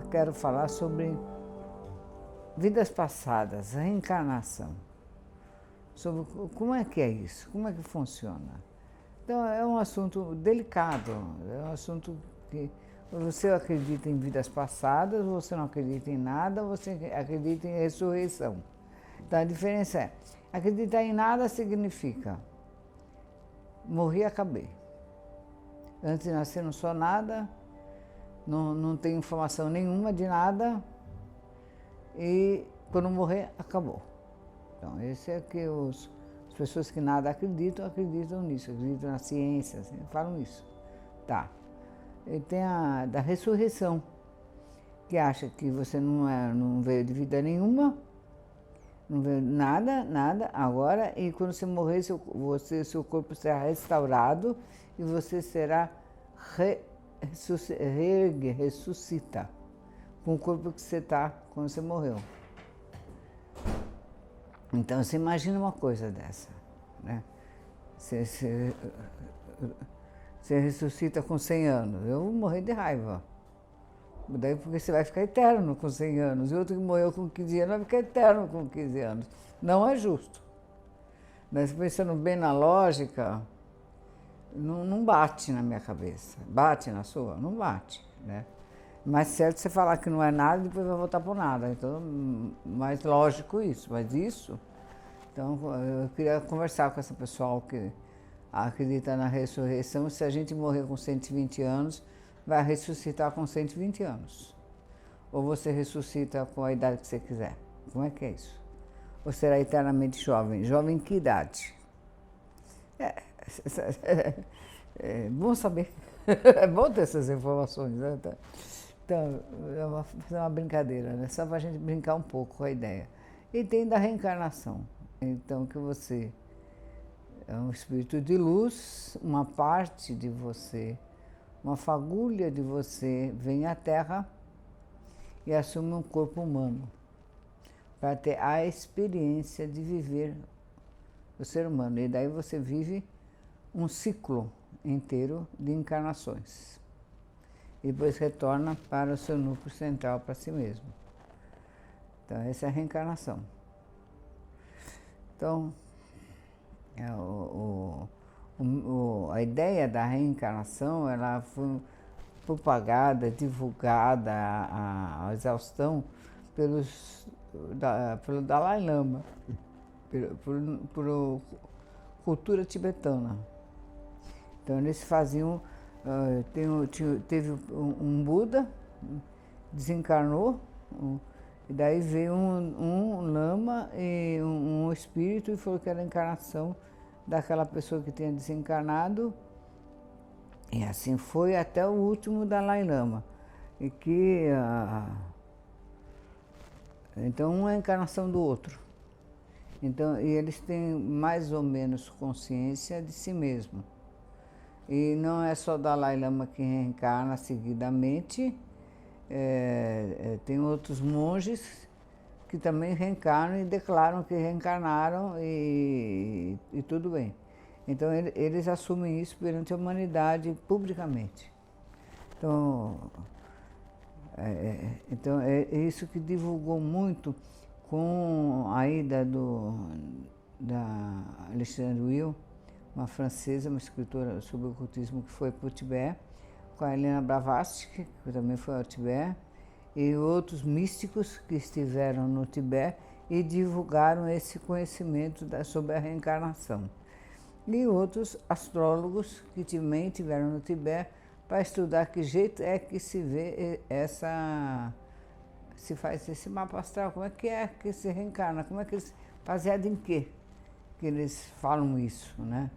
Quero falar sobre vidas passadas, reencarnação. Sobre como é que é isso, como é que funciona. Então é um assunto delicado, é um assunto que você acredita em vidas passadas, você não acredita em nada, você acredita em ressurreição. Então a diferença é, acreditar em nada significa morri e acabei. Antes de nascer não sou nada, não tenho informação nenhuma de nada e quando morrer acabou. Então esse é que as pessoas que nada acreditam nisso, acreditam na ciência, assim, falam isso. Tá. E tem a da ressurreição, que acha que você não veio de vida nenhuma, não veio nada agora, e quando você morrer, seu corpo será restaurado e você será ressuscita com o corpo que você está quando você morreu. Então você imagina uma coisa dessa, né? Você ressuscita com 100 anos, eu vou morrer de raiva. Daí porque você vai ficar eterno com 100 anos, e outro que morreu com 15 anos vai ficar eterno com 15 anos. Não é justo. Mas pensando bem na lógica, não bate na minha cabeça. Bate na sua? Não bate, né? Mais certo você falar que não é nada e depois vai voltar por nada. Então, mais lógico isso. Mas isso, então eu queria conversar com essa pessoal que acredita na ressurreição. Se a gente morrer com 120 anos, vai ressuscitar com 120 anos. Ou você ressuscita com a idade que você quiser. Como é que é isso? Ou será eternamente jovem? Jovem em que idade? É bom saber. É bom ter essas informações, né? Então, eu vou fazer uma brincadeira, né? Só para a gente brincar um pouco com a ideia. E tem da reencarnação. Então, que você é um espírito de luz, uma parte de você, uma fagulha de você vem à Terra e assume um corpo humano para ter a experiência de viver o ser humano. E daí você vive um ciclo inteiro de encarnações. E depois retorna para o seu núcleo central, para si mesmo. Então, essa é a reencarnação. Então, a ideia da reencarnação, ela foi propagada, divulgada à exaustão pelo Dalai Lama, por cultura tibetana. Então, eles faziam... teve um Buda, desencarnou, e daí veio um lama e um espírito e falou que era a encarnação daquela pessoa que tinha desencarnado, e assim foi até o último Dalai Lama. E que, então, um é a encarnação do outro. Então, e eles têm mais ou menos consciência de si mesmo. E não é só o Dalai Lama que reencarna seguidamente, tem outros monges que também reencarnam e declaram que reencarnaram e tudo bem. Então eles assumem isso perante a humanidade publicamente. Então é isso que divulgou muito com a ida da Alexandre Will, uma francesa, uma escritora sobre o ocultismo que foi para o Tibete, com a Helena Blavatsky, que também foi ao Tibete, e outros místicos que estiveram no Tibete e divulgaram esse conhecimento sobre a reencarnação. E outros astrólogos que também estiveram no Tibete para estudar que jeito é que se vê se faz esse mapa astral, como é que se reencarna, como é que eles, baseado em quê que eles falam isso, né?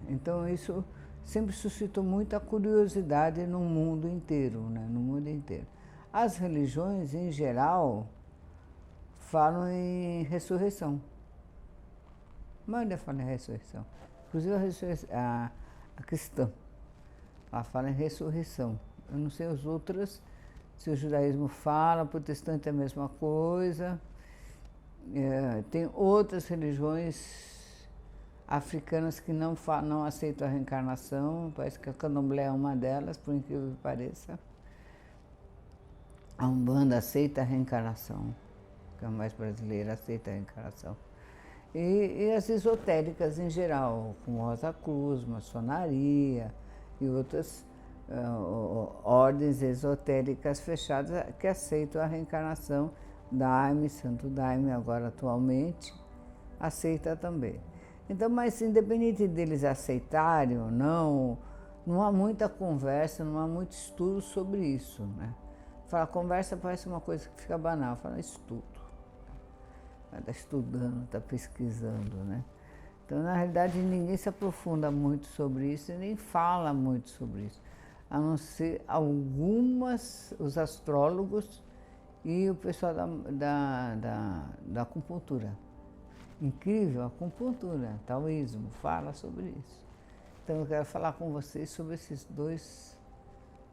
Então isso sempre suscitou muita curiosidade no mundo inteiro, né? No mundo inteiro. As religiões, em geral, falam em ressurreição. A maioria fala em ressurreição. Inclusive a cristã, ela fala em ressurreição. Eu não sei as outras, se o judaísmo fala, o protestante é a mesma coisa. Tem outras religiões africanas que não aceitam a reencarnação, parece que a candomblé é uma delas, por incrível que pareça. A Umbanda aceita a reencarnação, que é a mais brasileira, aceita a reencarnação. E as esotéricas em geral, com Rosa Cruz, maçonaria e outras ordens esotéricas fechadas que aceitam a reencarnação. Daime, Santo Daime, agora atualmente, aceita também. Então, mas independente deles aceitarem ou não, não há muita conversa, não há muito estudo sobre isso, né? Fala, conversa parece uma coisa que fica banal, fala estudo. Está estudando, está pesquisando, né? Então, na realidade, ninguém se aprofunda muito sobre isso e nem fala muito sobre isso, a não ser os astrólogos e o pessoal da acupuntura. Incrível, a acupuntura, taoísmo, fala sobre isso. Então eu quero falar com vocês sobre esses dois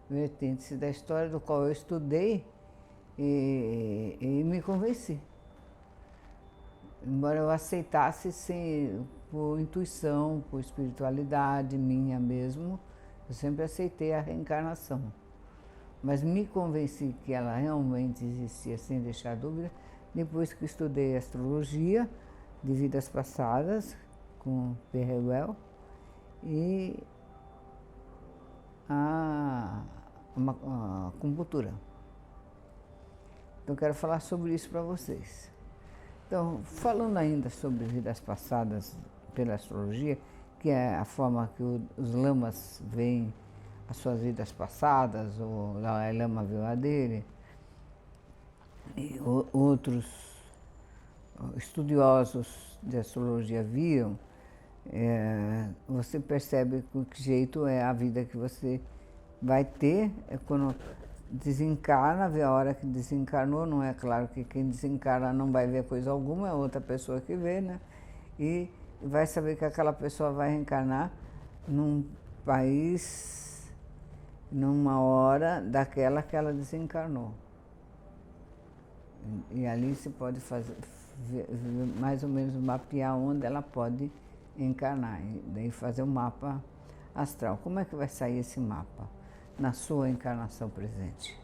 vertentes da história do qual eu estudei e me convenci. Embora eu aceitasse por intuição, por espiritualidade minha mesmo, eu sempre aceitei a reencarnação. Mas me convenci que ela realmente existia sem deixar dúvida depois que estudei astrologia de vidas passadas com Perreuel e a acupuntura. Então, eu quero falar sobre isso para vocês. Então, falando ainda sobre vidas passadas pela astrologia, que é a forma que os lamas veem as suas vidas passadas, o Dalai Lama viu a dele, e outros estudiosos de astrologia viam, você percebe com que jeito é a vida que você vai ter quando desencarna, vê a hora que desencarnou. Não é claro que quem desencarna não vai ver coisa alguma, é outra pessoa que vê, né? E vai saber que aquela pessoa vai reencarnar num país, numa hora daquela que ela desencarnou. E ali se pode fazer, mais ou menos mapear onde ela pode encarnar, e daí fazer um mapa astral. Como é que vai sair esse mapa na sua encarnação presente?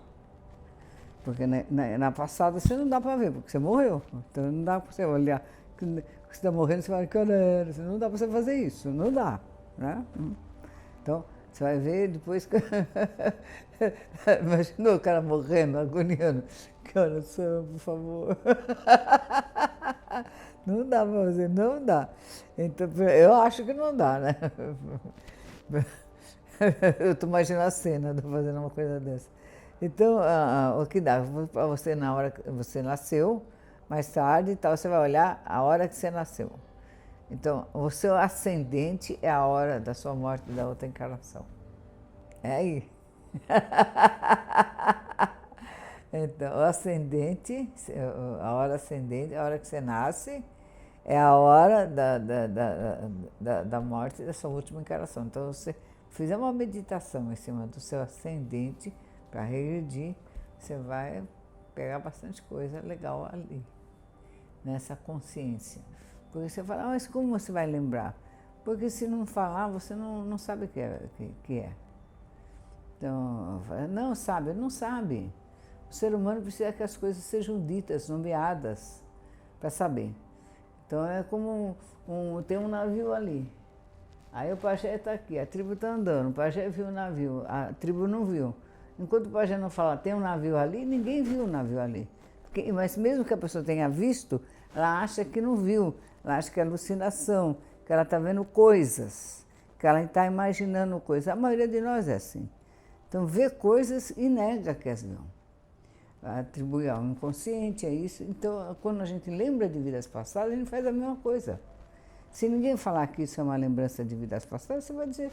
Porque na passada você não dá para ver, porque você morreu. Então não dá para você olhar, que você está morrendo, você vai caramba, não dá para você fazer isso, não dá, né? Então, você vai ver depois que... Imaginou o cara morrendo, agoniando. Que horas são, por favor? Não dá para fazer, não dá. Então, eu acho que não dá, né? Eu estou imaginando a cena de fazendo uma coisa dessa. Então, o que dá para você na hora que você nasceu, mais tarde e tal, você vai olhar a hora que você nasceu. Então, o seu ascendente é a hora da sua morte e da outra encarnação. É aí. Então, o ascendente, a hora ascendente, a hora que você nasce, é a hora da morte da sua última encarnação. Então, você fizer uma meditação em cima do seu ascendente para regredir, você vai pegar bastante coisa legal ali, nessa consciência. Porque você fala, mas como você vai lembrar? Porque se não falar, você não sabe o que é. Então, não sabe, não sabe. O ser humano precisa que as coisas sejam ditas, nomeadas, para saber. Então é como tem um navio ali. Aí o pajé está aqui, a tribo está andando, o pajé viu o navio, a tribo não viu. Enquanto o pajé não fala, tem um navio ali, ninguém viu o navio ali. Mas mesmo que a pessoa tenha visto, ela acha que não viu, ela acha que é alucinação, que ela está vendo coisas, que ela está imaginando coisas. A maioria de nós é assim. Então vê coisas e nega que as viu. Atribui ao inconsciente, é isso. Então, quando a gente lembra de vidas passadas, a gente faz a mesma coisa. Se ninguém falar que isso é uma lembrança de vidas passadas, você vai dizer,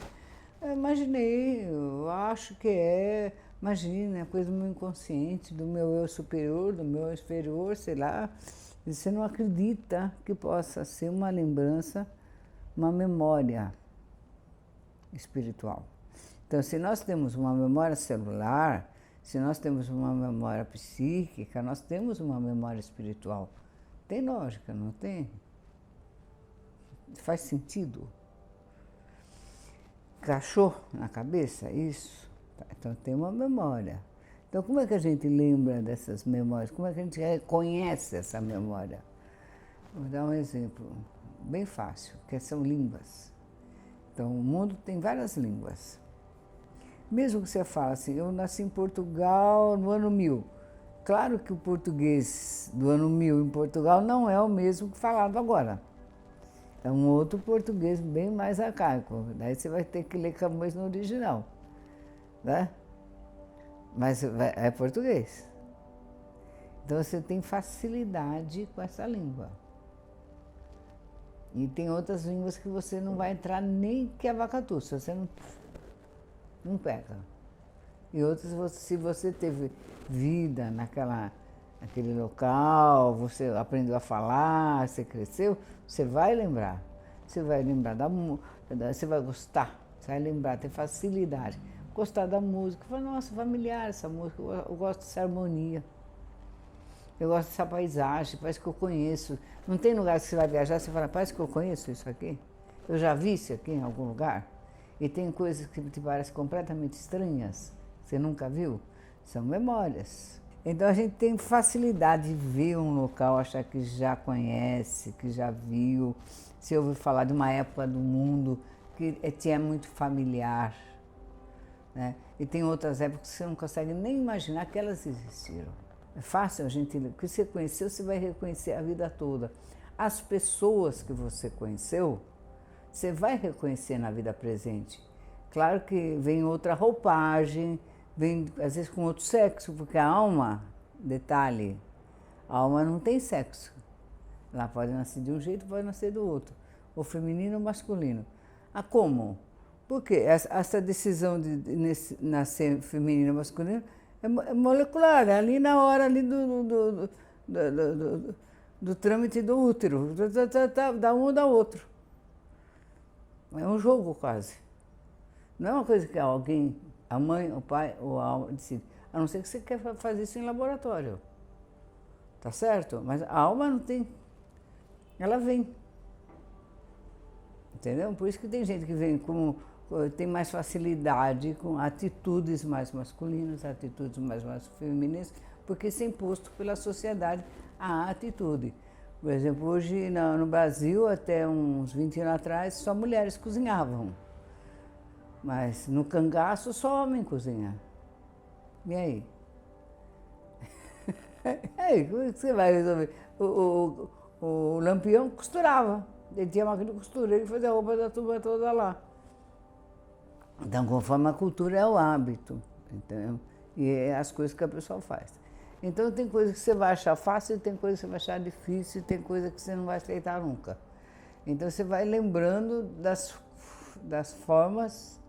imaginei, eu acho que imagina, é coisa do meu inconsciente, do meu eu superior, do meu eu inferior, sei lá. E você não acredita que possa ser uma lembrança, uma memória espiritual. Então, se nós temos uma memória celular, se nós temos uma memória psíquica, nós temos uma memória espiritual. Tem lógica, não tem? Faz sentido? Cachorro na cabeça, isso? Então tem uma memória. Então, como é que a gente lembra dessas memórias? Como é que a gente reconhece essa memória? Vou dar um exemplo bem fácil, que são línguas. Então, o mundo tem várias línguas. Mesmo que você fale assim, eu nasci em Portugal no ano 1000. Claro que o português do ano 1000 em Portugal não é o mesmo que falado agora. É um outro português bem mais arcaico. Daí você vai ter que ler Camões no original, né? Mas é português. Então você tem facilidade com essa língua. E tem outras línguas que você não vai entrar nem que abacatu, se você não pega. E outras, se você teve vida naquele local, você aprendeu a falar, você cresceu, você vai lembrar. Você vai lembrar você vai gostar, você vai lembrar, ter facilidade. Gostar da música, falar, nossa, familiar essa música, eu gosto dessa harmonia. Eu gosto dessa paisagem, parece que eu conheço. Não tem lugar que você vai viajar, você fala, parece que eu conheço isso aqui. Eu já vi isso aqui em algum lugar. E tem coisas que te parecem completamente estranhas, você nunca viu. São memórias. Então a gente tem facilidade de ver um local, achar que já conhece, que já viu. Se ouviu falar de uma época do mundo que te é muito familiar, né? E tem outras épocas que você não consegue nem imaginar que elas existiram. É fácil a gente, o que você conheceu, você vai reconhecer a vida toda. As pessoas que você conheceu, você vai reconhecer na vida presente. Claro que vem outra roupagem, vem às vezes com outro sexo, porque a alma, detalhe, a alma não tem sexo. Ela pode nascer de um jeito, pode nascer do outro, ou feminino ou masculino. Ah, como? Porque essa decisão de nascer feminino ou masculino é molecular, é ali na hora ali do trâmite do útero, da um ou da outro. É um jogo quase. Não é uma coisa que alguém, a mãe, o pai ou a alma decide. A não ser que você quer fazer isso em laboratório. Tá certo? Mas a alma não tem. Ela vem. Entendeu? Por isso que tem gente que vem tem mais facilidade com atitudes mais masculinas, atitudes mais femininas, porque isso é imposto pela sociedade a atitude. Por exemplo, hoje no Brasil, até uns 20 anos atrás, só mulheres cozinhavam. Mas no cangaço só homem cozinha. E aí? E aí, como é que você vai resolver? O Lampião costurava. Ele tinha máquina de costura, ele fazia a roupa da turma toda lá. Então, conforme a cultura é o hábito, entendeu? E é as coisas que a pessoa faz. Então, tem coisas que você vai achar fácil, tem coisas que você vai achar difícil, tem coisas que você não vai aceitar nunca. Então, você vai lembrando das formas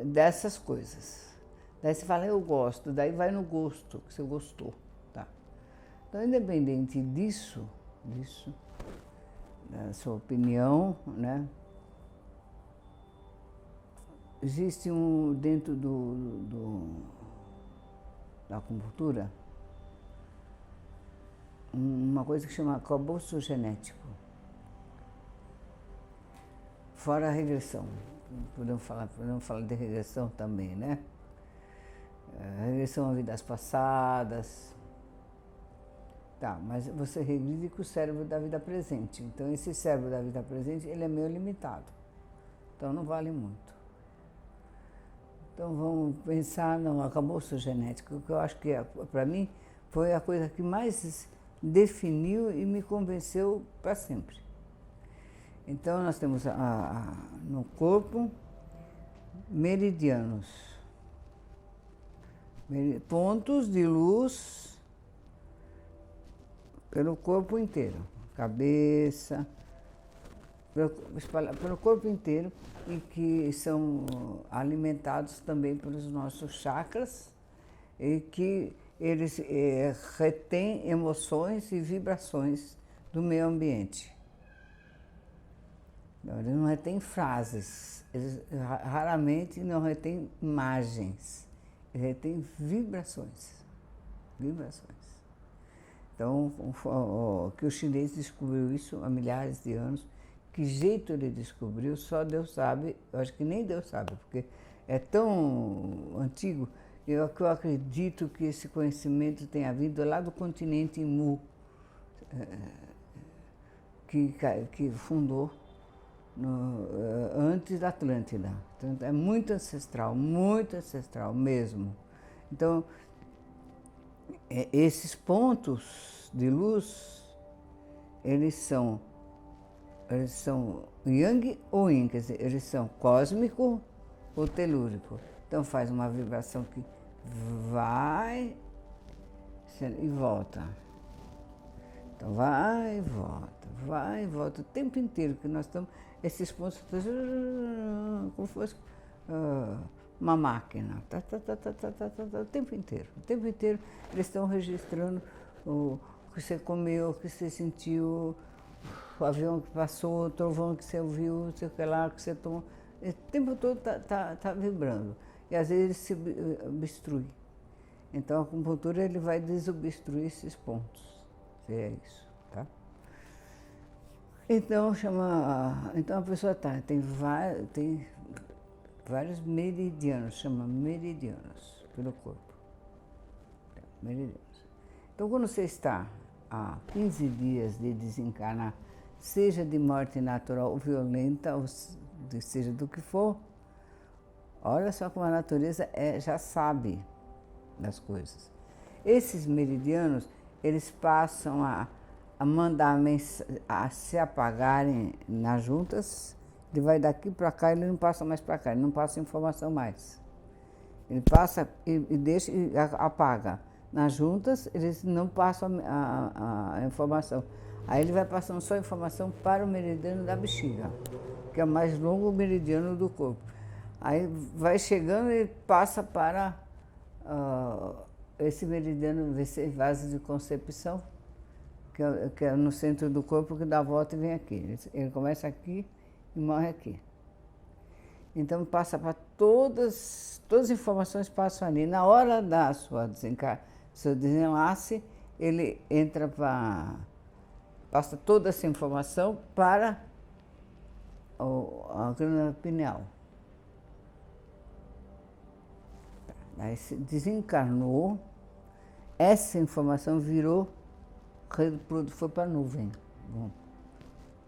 dessas coisas. Daí você fala, eu gosto, daí vai no gosto, que você gostou. Tá? Então, independente disso, da sua opinião, né? Existe dentro da acupuntura uma coisa que chama arcabouço genético. Fora a regressão. Podemos falar de regressão também, né? Regressão a vidas passadas. Tá, mas você regride com o cérebro da vida presente. Então, esse cérebro da vida presente, ele é meio limitado. Então, não vale muito. Então, vamos pensar no arcabouço genético, que eu acho que, para mim, foi a coisa que mais definiu e me convenceu para sempre. Então, nós temos no corpo meridianos, pontos de luz pelo corpo inteiro, cabeça, pelo corpo inteiro, e que são alimentados também pelos nossos chakras, e que eles retêm emoções e vibrações do meio ambiente. Eles não retêm frases, eles raramente não retêm imagens, eles retêm vibrações. Então, que o chinês descobriu isso há milhares de anos. Que jeito ele descobriu, só Deus sabe. Eu acho que nem Deus sabe, porque é tão antigo Eu acredito que esse conhecimento tenha vindo lá do continente Mu, que fundou antes da Atlântida. Então, é muito ancestral mesmo. Então, esses pontos de luz, eles são yang ou yin, quer dizer, eles são cósmico ou telúrico. Então faz uma vibração que vai e volta. Então vai e volta o tempo inteiro, que nós estamos, esses pontos, como se fosse uma máquina, o tempo inteiro. O tempo inteiro eles estão registrando o que você comeu, o que você sentiu, o avião que passou, o trovão que você ouviu, não sei o que lá, que você tomou. O tempo todo está vibrando. E às vezes se obstrui. Então a acupuntura ele vai desobstruir esses pontos. É isso, tá? Então a pessoa tem vários meridianos, chama meridianos pelo corpo. Meridianos. Então quando você está há 15 dias de desencarnar, seja de morte natural ou violenta, ou seja do que for, olha só como a natureza já sabe das coisas. Esses meridianos, eles passam a mandar a se apagarem nas juntas, ele vai daqui para cá, ele não passa mais para cá, ele não passa informação mais. Ele passa e deixa e apaga. Nas juntas, eles não passam a informação. Aí ele vai passando só a informação para o meridiano da bexiga, que é o mais longo meridiano do corpo. Aí vai chegando e passa para esse meridiano, esse vaso de concepção, que é no centro do corpo, que dá a volta e vem aqui. Ele começa aqui e morre aqui. Então passa para todas as informações passam ali. Na hora da seu desenlace, ele entra passa toda essa informação para a glândula pineal. Aí se desencarnou, essa informação foi para a nuvem. Bom,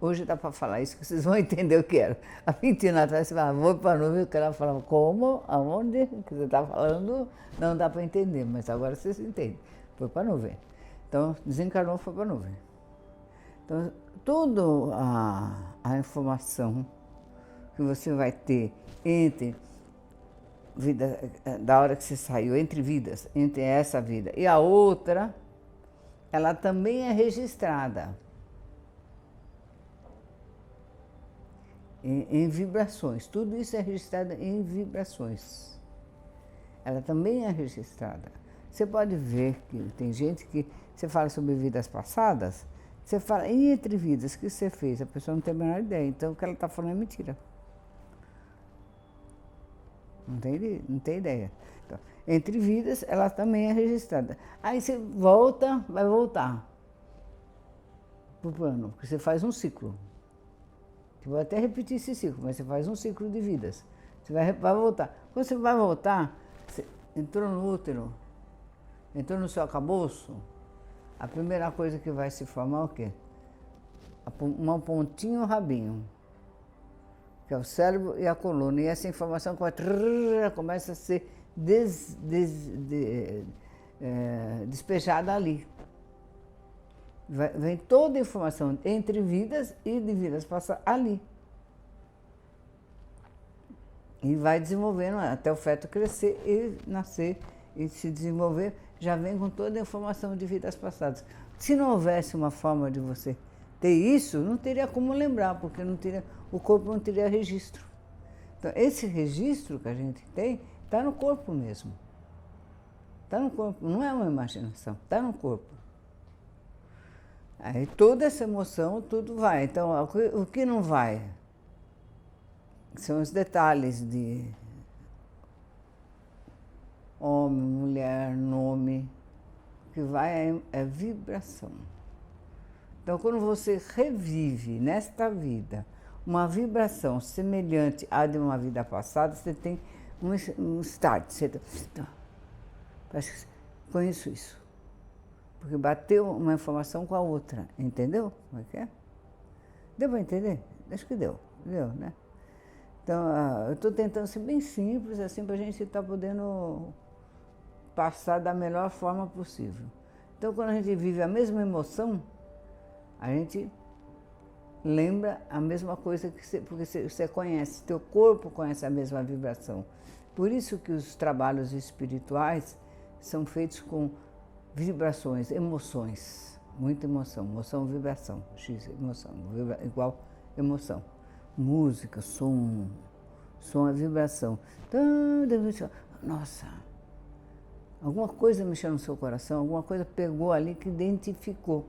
hoje dá para falar isso, que vocês vão entender o que era. Há 20 anos atrás, você falava, vou para a nuvem, o cara falava, como? Aonde? O que você está falando? Não dá para entender, mas agora vocês entendem. Foi para a nuvem. Então, desencarnou, foi para a nuvem. Então, toda a informação que você vai ter entre vida, da hora que você saiu, entre vidas, entre essa vida e a outra, ela também é registrada em vibrações. Tudo isso é registrado em vibrações. Ela também é registrada. Você pode ver que tem gente que você fala sobre vidas passadas, você fala entre vidas que você fez, a pessoa não tem a menor ideia. Então o que ela está falando é mentira. Não tem ideia. Então, entre vidas, ela também é registrada. Aí você vai voltar para o plano, porque você faz um ciclo. Eu vou até repetir esse ciclo, mas você faz um ciclo de vidas. Você vai voltar. Quando você vai voltar, você entrou no útero, entrou no seu arcabouço, a primeira coisa que vai se formar é o quê? Uma pontinha e um rabinho, que é o cérebro e a coluna. E essa informação começa a ser despejada ali. Vem toda a informação entre vidas e de vidas passadas ali. E vai desenvolvendo até o feto crescer e nascer e se desenvolver, já vem com toda a informação de vidas passadas. Se não houvesse uma forma de você ter isso, não teria como lembrar, porque o corpo não teria registro. Então, esse registro que a gente tem está no corpo mesmo. Está no corpo, não é uma imaginação, está no corpo. Aí toda essa emoção, tudo vai. Então, o que não vai são os detalhes de homem, mulher, nome. O que vai é vibração. Então, quando você revive nesta vida uma vibração semelhante à de uma vida passada, você tem um start. Parece que conheço isso. Porque bateu uma informação com a outra, entendeu? Como é que é? Deu para entender? Acho que deu, né? Então, eu estou tentando ser bem simples, assim, para a gente estar podendo passar da melhor forma possível. Então, quando a gente vive a mesma emoção, a gente lembra a mesma coisa que você, porque você conhece, teu corpo conhece a mesma vibração. Por isso que os trabalhos espirituais são feitos com vibrações, emoções, muita emoção, emoção, vibração, X, emoção, igual emoção. Música, som é vibração. Nossa, alguma coisa mexeu no seu coração, alguma coisa pegou ali que identificou.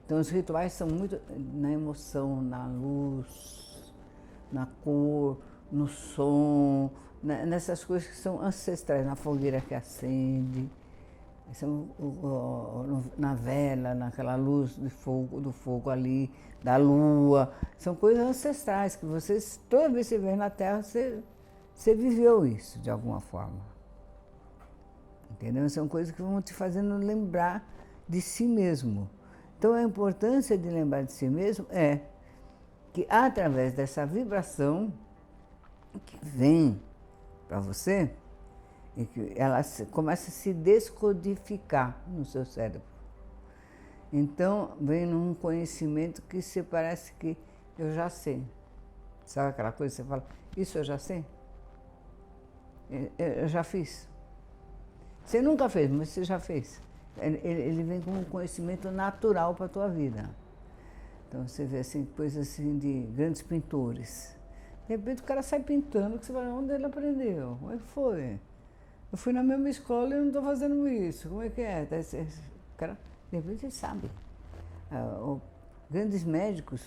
Então os rituais são muito na emoção, na luz, na cor, no som, nessas coisas que são ancestrais, na fogueira que acende, na vela, naquela luz do fogo ali, da lua. São coisas ancestrais que vocês, toda vez que você vem na Terra, você viveu isso de alguma forma. Entendeu? São coisas que vão te fazendo lembrar de si mesmo. Então a importância de lembrar de si mesmo é que através dessa vibração que vem para você, e que ela começa a se descodificar no seu cérebro. Então, vem num conhecimento que você parece que eu já sei. Sabe aquela coisa que você fala, isso eu já sei? Eu já fiz. Você nunca fez, mas você já fez. Ele vem com um conhecimento natural para a tua vida. Então, você vê assim, coisas assim de grandes pintores. De repente, o cara sai pintando, que você fala, onde ele aprendeu? Como é que foi? Eu fui na mesma escola e não estou fazendo isso. Como é que é? O cara, de repente, ele sabe. Grandes médicos.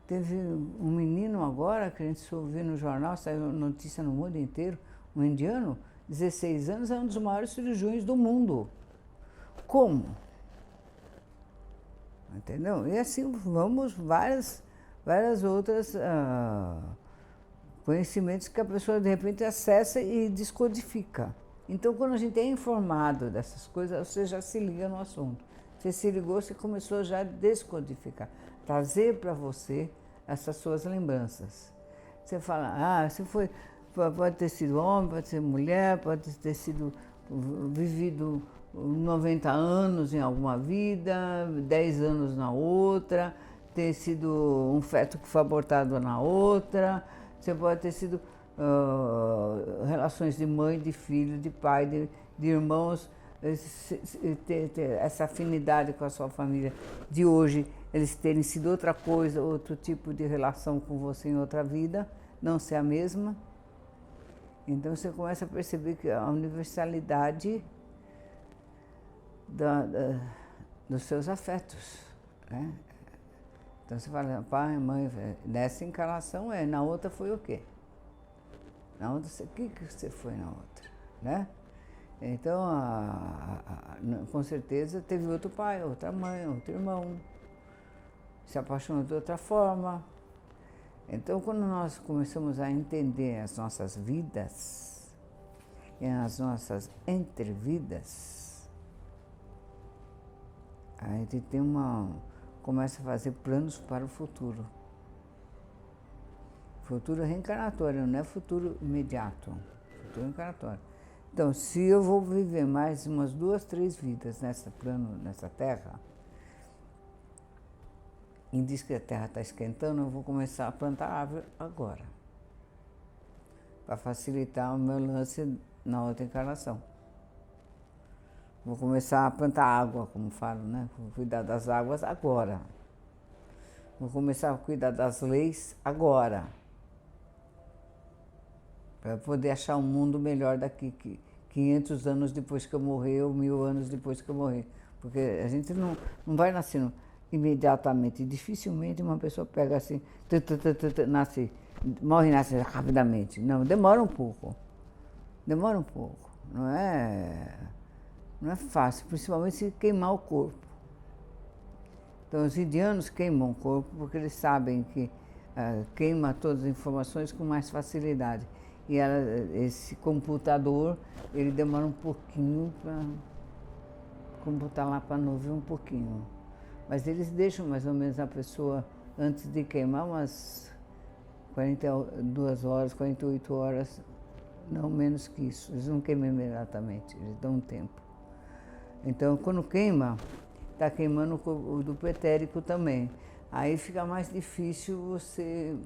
Teve um menino agora, que a gente ouviu no jornal, saiu notícia no mundo inteiro, um indiano, 16 anos, é um dos maiores cirurgiões do mundo. Como? Entendeu? E assim vamos várias outras conhecimentos que a pessoa de repente acessa e descodifica. Então, quando a gente é informado dessas coisas, você já se liga no assunto. Você se ligou, você começou já a descodificar, trazer para você essas suas lembranças. Você fala, você foi, pode ter sido homem, pode ser mulher, pode ter sido vivido 90 anos em alguma vida, 10 anos na outra, ter sido um feto que foi abortado na outra, você pode ter sido relações de mãe, de filho, de pai, de irmãos, ter essa afinidade com a sua família de hoje, eles terem sido outra coisa, outro tipo de relação com você em outra vida, não ser a mesma. Então você começa a perceber que a universalidade dos seus afetos, né? Então você fala, pai, mãe, nessa encarnação na outra foi o quê? Na outra, o que você foi na outra, né? Então, com certeza, teve outro pai, outra mãe, outro irmão, se apaixonou de outra forma. Então, quando nós começamos a entender as nossas vidas e as nossas entrevidas, a gente começa a fazer planos para o futuro. Futuro reencarnatório, não é futuro imediato, futuro reencarnatório. Então, se eu vou viver mais umas 2, 3 vidas nessa Terra, e diz que a Terra está esquentando, eu vou começar a plantar árvore agora, para facilitar o meu lance na outra encarnação. Vou começar a plantar água, como falo, né? Vou cuidar das águas agora. Vou começar a cuidar das leis agora, para poder achar um mundo melhor daqui 500 anos depois que eu morrer, ou 1000 anos depois que eu morrer. Porque a gente não vai nascendo imediatamente. Dificilmente uma pessoa pega assim, morre e nasce rapidamente. Não, demora um pouco. Demora um pouco. Não é fácil, principalmente se queimar o corpo. Então os indianos queimam o corpo porque eles sabem que queima todas as informações com mais facilidade. E esse computador, ele demora um pouquinho para computar lá para a nuvem um pouquinho. Mas eles deixam mais ou menos a pessoa, antes de queimar, umas 42 horas, 48 horas, não menos que isso. Eles não queimam imediatamente, eles dão um tempo. Então, quando queima, está queimando o do pretérico também. Aí fica mais difícil você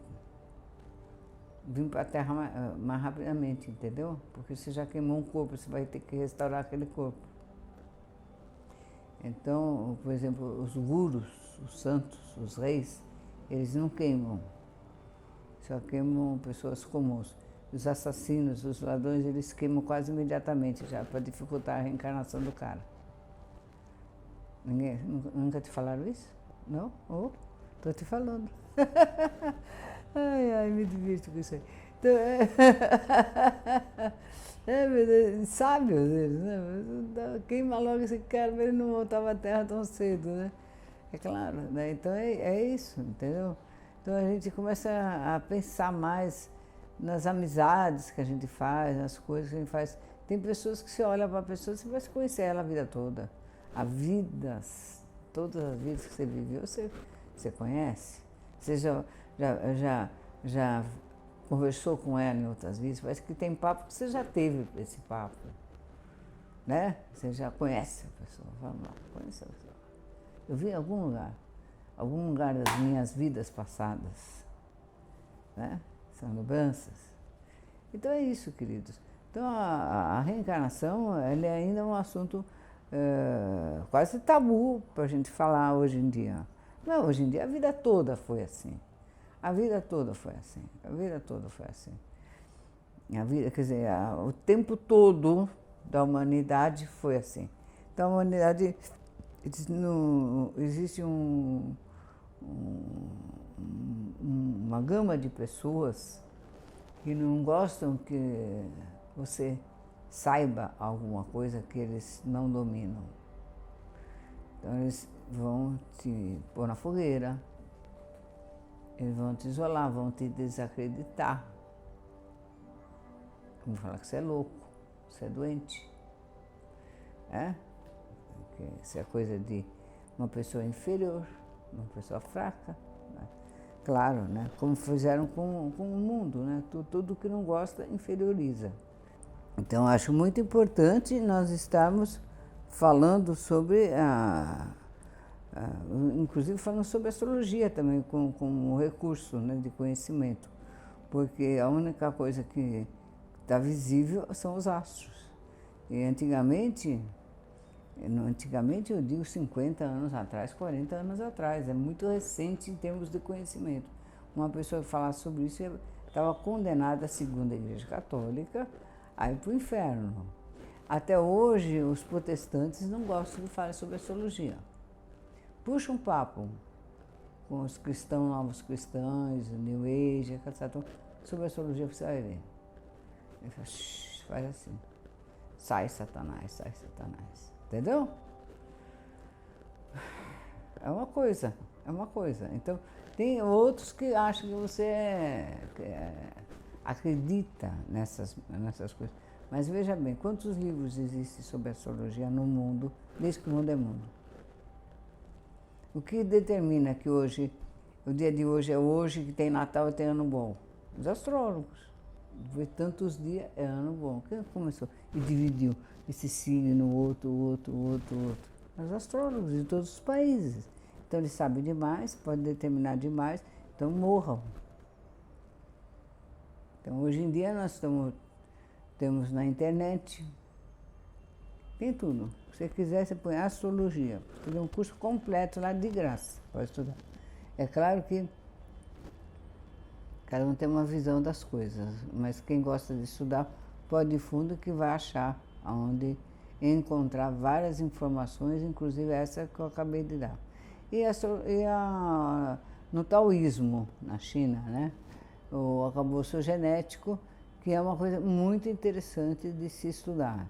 vir para a Terra mais rapidamente, entendeu? Porque você já queimou um corpo, você vai ter que restaurar aquele corpo. Então, por exemplo, os gurus, os santos, os reis, eles não queimam, só queimam pessoas comuns. Os assassinos, os ladrões, eles queimam quase imediatamente já, para dificultar a reencarnação do cara. Nunca te falaram isso? Não? Oh, estou te falando. Ai, me divirto com isso aí. Então, sábios eles, né? Queima logo esse cara para ele não voltar para a Terra tão cedo, né? É claro, né? Então é isso, entendeu? Então a gente começa a pensar mais nas amizades que a gente faz, nas coisas que a gente faz. Tem pessoas que você olha para a pessoa, você vai se conhecer ela a vida toda. Todas as vidas que você viveu, você conhece. Você já conversou com ela em outras vidas, parece que tem papo que você já teve esse papo, né? Você já conhece a pessoa, vamos lá, conhece a pessoa. Eu vi em algum lugar das minhas vidas passadas, né? São lembranças. Então é isso, queridos. Então a reencarnação, ela é ainda um assunto quase tabu para a gente falar hoje em dia. Não, hoje em dia a vida toda foi assim. A vida toda foi assim. A vida toda foi assim. A vida, quer dizer, o tempo todo da humanidade foi assim. Então a humanidade, existe uma gama de pessoas que não gostam que você saiba alguma coisa que eles não dominam. Então eles vão te pôr na fogueira, eles vão te isolar, vão te desacreditar. Vão falar que você é louco, você é doente. Porque isso é coisa de uma pessoa inferior, uma pessoa fraca. Né? Claro, né? Como fizeram com o mundo, né? Tudo que não gosta inferioriza. Então acho muito importante nós estarmos falando sobre inclusive falando sobre astrologia também, como um recurso, né, de conhecimento, porque a única coisa que está visível são os astros. E antigamente eu digo 50 anos atrás, 40 anos atrás, é muito recente em termos de conhecimento. Uma pessoa que falasse sobre isso estava condenada, segundo a Igreja Católica, a ir para o inferno. Até hoje, os protestantes não gostam de falar sobre astrologia. Puxa um papo com os cristãos, novos cristãos, New Age, etc. Sobre astrologia, você vai ver. Ele fala, faz assim. Sai Satanás, sai Satanás. Entendeu? É uma coisa. Então, tem outros que acham que você acredita nessas coisas. Mas veja bem, quantos livros existem sobre astrologia no mundo, desde que o mundo é mundo? O que determina que hoje, o dia de hoje é hoje, que tem Natal e tem Ano Bom? Os astrólogos. Depois de tantos dias é Ano Bom. Quem começou e dividiu esse signo, outro? Os astrólogos de todos os países. Então eles sabem demais, podem determinar demais, então morram. Então hoje em dia nós temos na internet, tem tudo. Se você quiser, você põe astrologia. Tem um curso completo lá de graça para estudar. É claro que cada um tem uma visão das coisas, mas quem gosta de estudar pode ir fundo que vai achar onde encontrar várias informações, inclusive essa que eu acabei de dar. No taoísmo, na China, né? O arcabouço genético, que é uma coisa muito interessante de se estudar,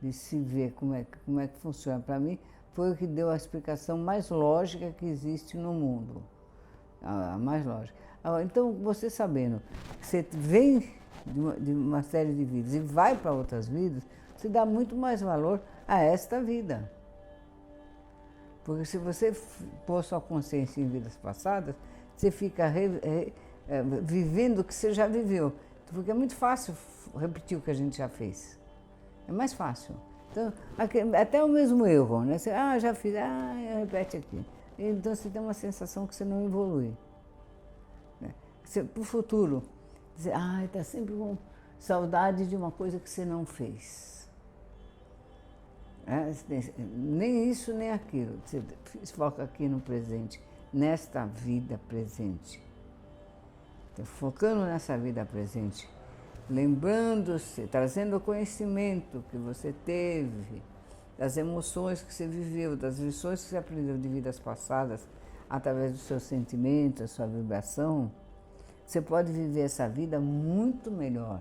de se ver como é que funciona. Para mim, foi o que deu a explicação mais lógica que existe no mundo. A mais lógica. Então, você sabendo que você vem de uma série de vidas e vai para outras vidas, você dá muito mais valor a esta vida. Porque se você pôr sua consciência em vidas passadas, você fica vivendo o que você já viveu. Porque é muito fácil repetir o que a gente já fez. É mais fácil. Então, até o mesmo erro, né? Você, já fiz, repete aqui. Então você tem uma sensação que você não evolui. Né? Para o futuro, dizer, está sempre com saudade de uma coisa que você não fez. Nem isso, nem aquilo. Você foca aqui no presente, nesta vida presente. Então, focando nessa vida presente, lembrando-se, trazendo o conhecimento que você teve, das emoções que você viveu, das lições que você aprendeu de vidas passadas, através dos seus sentimentos, da sua vibração, você pode viver essa vida muito melhor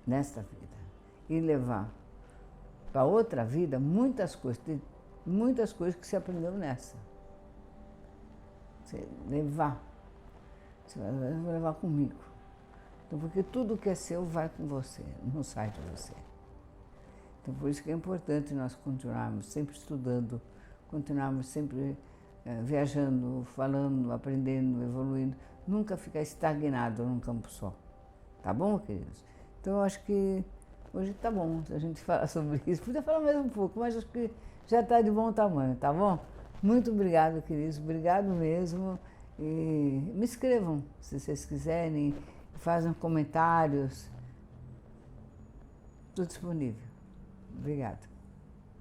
nesta vida e levar para outra vida muitas coisas que você aprendeu nessa. Você levar, você vai levar comigo. Então, porque tudo que é seu vai com você, não sai de você. Então, por isso que é importante nós continuarmos sempre estudando, continuarmos sempre viajando, falando, aprendendo, evoluindo, nunca ficar estagnado num campo só. Tá bom, queridos? Então, eu acho que hoje tá bom a gente falar sobre isso. Podia falar mais um pouco, mas acho que já está de bom tamanho, tá bom? Muito obrigado, queridos, obrigado mesmo. E me escrevam, se vocês quiserem, fazem comentários. Estou disponível. Obrigada.